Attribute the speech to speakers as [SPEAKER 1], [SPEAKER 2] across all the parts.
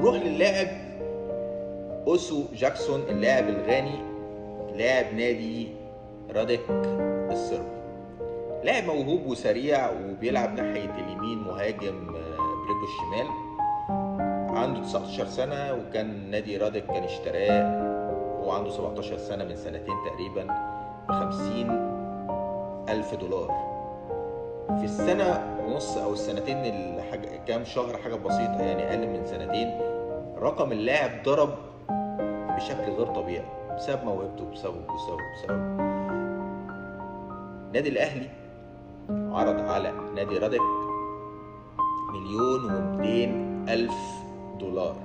[SPEAKER 1] نروح للاعب اوسو جاكسون، اللاعب الغاني، لاعب نادي راديك الصربي. لاعب موهوب وسريع وبيلعب ناحية اليمين، مهاجم برجله الشمال. عنده 19 سنة، وكان نادي راديك كان اشتراه هو عنده 17 سنة من سنتين تقريبا ب50,000 دولار. في السنة ونص أو السنتين كام شهر، حاجة بسيطة يعني أقل من سنتين، رقم اللاعب ضرب بشكل غير طبيعي بسبب موهبته، بسبب نادي الأهلي عرض على نادي راديك 1,200,000 دولار،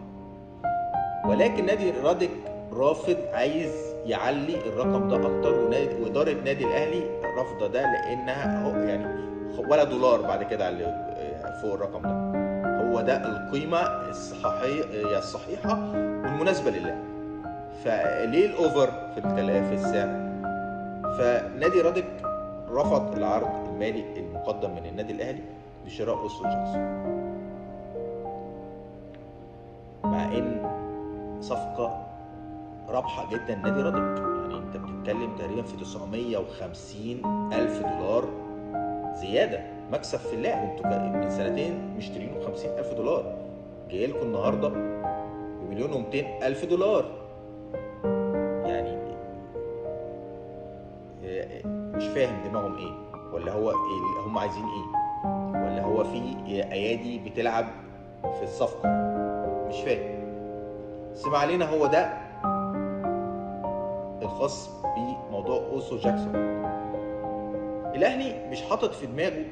[SPEAKER 1] ولكن نادي راديك رافض، عايز يعلي الرقم ده اكتر، واداره نادي الاهلي رافضه ده لانها يعني ولا دولار بعد كده على فوق الرقم ده. هو ده القيمه الصحيحه والمناسبه لله. فليه الاوفر في السعر؟ فنادي راديك رفض العرض المالي المقدم من النادي الاهلي لشراء اوسو جاكسون، مع ان صفقه رابحه جدا نادي راديك. يعني انت بتتكلم تقريبا في 950,000 دولار زياده مكسب في اللاعب. انتوا من سنتين مشترينه ب50,000 دولار، جاي لكم النهارده ب1,200,000 دولار. يعني مش فاهم دماغهم ايه، ولا هو إيه هم عايزين ايه، ولا هو في ايادي بتلعب في الصفقه، مش فاهم. بس ما علينا، هو ده الخاص بموضوع اوسو جاكسون. الاهلي مش حاطط في دماغه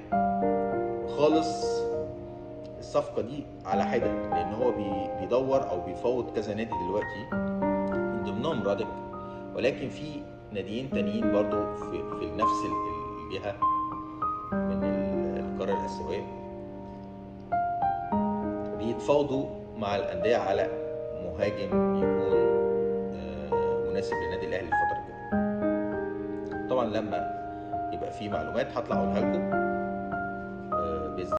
[SPEAKER 1] خالص الصفقه دي على حده، لان هو بيدور او بيفاوض كذا نادي دلوقتي من ضمنهم راديك، ولكن في ناديين تانيين برضو في نفس الجهه من القاره الاسيويه بيتفاوضوا مع الانديه على مهاجم يكون مناسب للنادي الاهلي الفتره الجايه. طبعا لما يبقى في معلومات هطلع اقولها لكم.